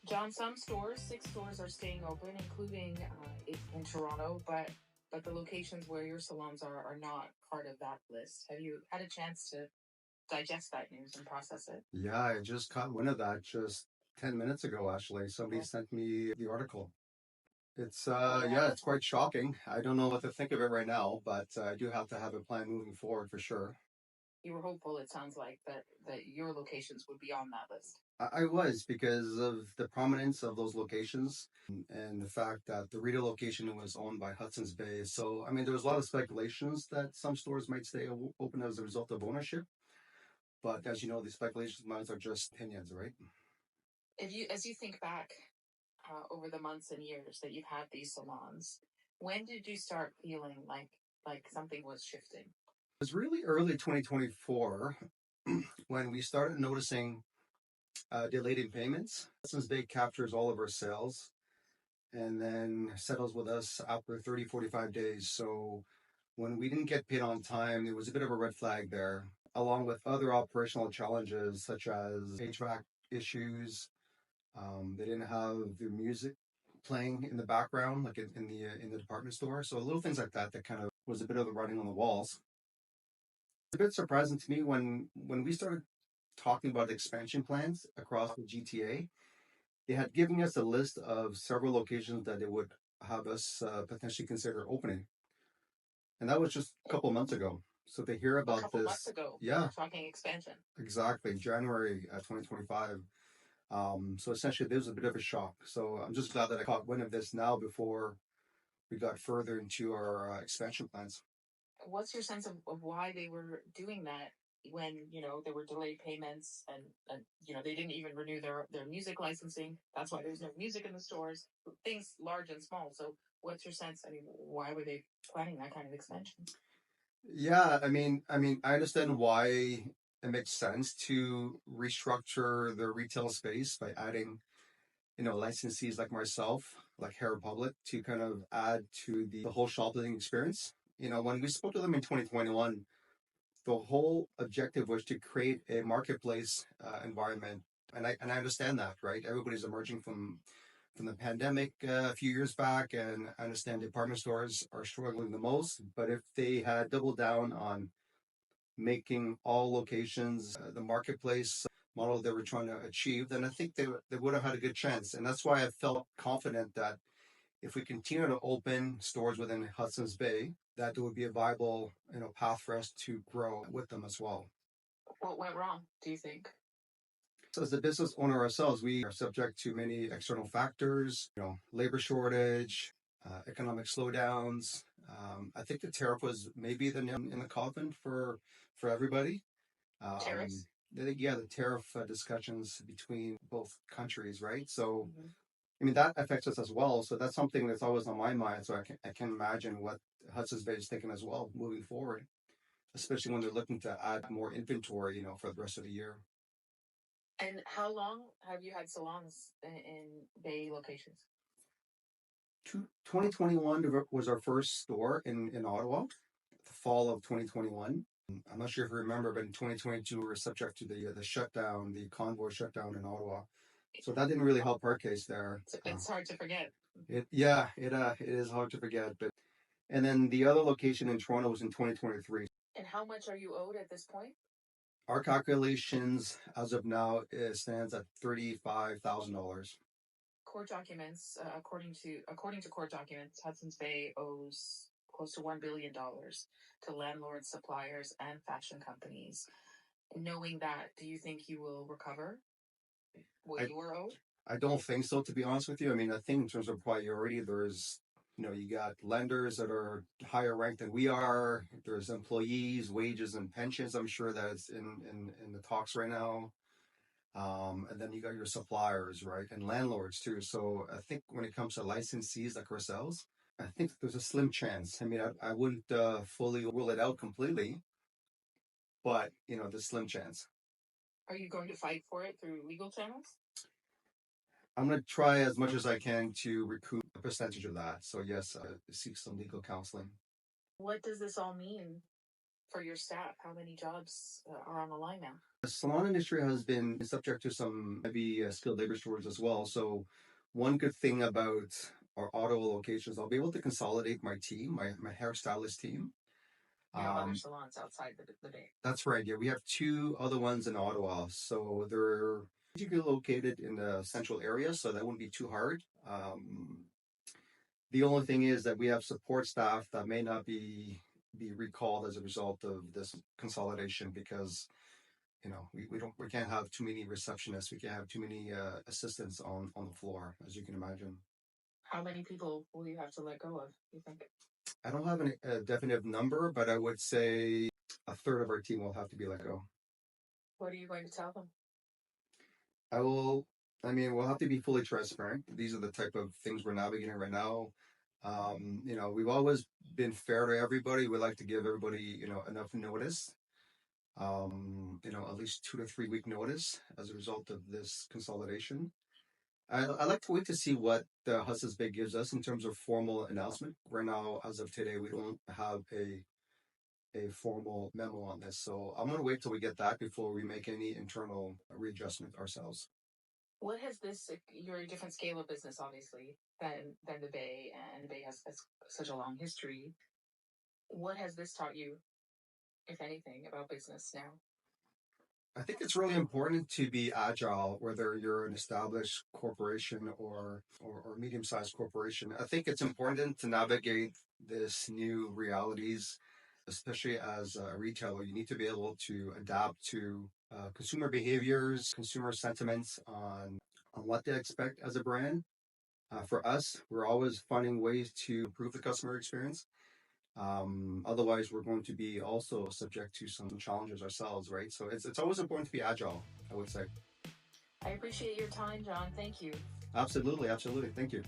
John, some stores, 6 stores are staying open, including in Toronto, but the locations where your salons are not part of that list. Have you had a chance to digest that news and process it? Yeah, I just caught wind of that just 10 minutes ago, actually. Somebody sent me the article. It's, yeah, it's quite shocking. I don't know what to think of it right now, but I do have to have a plan moving forward for sure. You were hopeful, it sounds like, that your locations would be on that list. I was because of the prominence of those locations and the fact that the retail location was owned by Hudson's Bay. So, I mean, there was a lot of speculations that some stores might stay open as a result of ownership. But as you know, these speculations are just opinions, right? As you think back over the months and years that you've had these salons, when did you start feeling like something was shifting? It was really early 2024 when we started noticing delayed in payments. Hudson's Bay captures all of our sales and then settles with us after 30, 45 days. So when we didn't get paid on time, there was a bit of a red flag there, along with other operational challenges such as HVAC issues. They didn't have the music playing in the background, like in the department store. So little things like that kind of was a bit of the writing on the walls. It's a bit surprising to me when we started talking about expansion plans across the GTA. They had given us a list of several locations that they would have us potentially consider opening, and that was just a couple of months ago. So to hear about couple months ago, yeah, we're talking expansion. exactly, January 2025. So essentially, there was a bit of a shock. So I'm just glad that I caught wind of this now before we got further into our expansion plans. What's your sense of why they were doing that when there were delayed payments and they didn't even renew their music licensing? That's why there's no music in the stores. Things large and small. So what's your sense? I mean, why were they planning that kind of expansion? Yeah, I understand why it makes sense to restructure the retail space by adding, licensees like myself, like Hair Republic, to kind of add to the whole shopping experience. When we spoke to them in 2021, the whole objective was to create a marketplace environment, and I understand that, right? Everybody's emerging from the pandemic a few years back, and I understand department stores are struggling the most. But if they had doubled down on making all locations the marketplace model they were trying to achieve, then I think they would have had a good chance. And that's why I felt confident that if we continue to open stores within Hudson's Bay, that there would be a viable, path for us to grow with them as well. What went wrong, do you think? So as a business owner ourselves, we are subject to many external factors, labor shortage, economic slowdowns. I think the tariff was maybe the nail in the coffin for everybody. Tariffs? The tariff discussions between both countries, right? So, I mean, that affects us as well. So that's something that's always on my mind. So I can imagine what Hudson's Bay is thinking as well moving forward, especially when they're looking to add more inventory, for the rest of the year. And how long have you had salons in Bay locations? 2021 was our first store in Ottawa, the fall of 2021. I'm not sure if you remember, but in 2022 we were subject to the shutdown, the convoy shutdown in Ottawa. So that didn't really help our case there. It's hard to forget. It is hard to forget. But and then the other location in Toronto was in 2023. And how much are you owed at this point? Our calculations as of now stands at $35,000. Court documents, according to court documents, Hudson's Bay owes close to $1 billion to landlords, suppliers, and fashion companies. Knowing that, do you think you will recover what you were owed? I don't think so, to be honest with you. I mean, I think in terms of priority, there's, you got lenders that are higher ranked than we are. There's employees, wages, and pensions. I'm sure that it's in the talks right now. And then you got your suppliers, right? And landlords too. So I think when it comes to licensees like ourselves, I think there's a slim chance. I mean, I wouldn't fully rule it out completely, but, there's slim chance. Are you going to fight for it through legal channels? I'm going to try as much as I can to recoup a percentage of that. So yes, seek some legal counseling. What does this all mean for your staff? How many jobs are on the line now? The salon industry has been subject to some heavy skilled labor shortages as well. So, one good thing about our Ottawa locations, I'll be able to consolidate my team, my hairstylist team. You have other salons outside the Bay. That's right. Yeah, we have two other ones in Ottawa. So they're strategically located in the central area, so that wouldn't be too hard. The only thing is that we have support staff that may not be recalled as a result of this consolidation because we can't have too many receptionists. We can't have too many assistants on the floor, as you can imagine. How many people will you have to let go of, you think? I don't have a definite number, but I would say a third of our team will have to be let go. What are you going to tell them? We'll have to be fully transparent. These are the type of things we're navigating right now. We've always been fair to everybody. We like to give everybody, enough notice. At least 2 to 3 week notice as a result of this consolidation. I like to wait to see what the Hudson's Bay gives us in terms of formal announcement. Right now, as of today, we don't have a formal memo on this. So I'm going to wait till we get that before we make any internal readjustment ourselves. What has this, you're a different scale of business, obviously, than the Bay, and the Bay has such a long history. What has this taught you, if anything, about business now? I think it's really important to be agile, whether you're an established corporation or medium-sized corporation. I think it's important to navigate this new realities, especially as a retailer. You need to be able to adapt to consumer behaviors, consumer sentiments on what they expect as a brand. For us, we're always finding ways to improve the customer experience. Otherwise, we're going to be also subject to some challenges ourselves, right? So it's always important to be agile, I would say. I appreciate your time, John. Thank you. Absolutely. Thank you.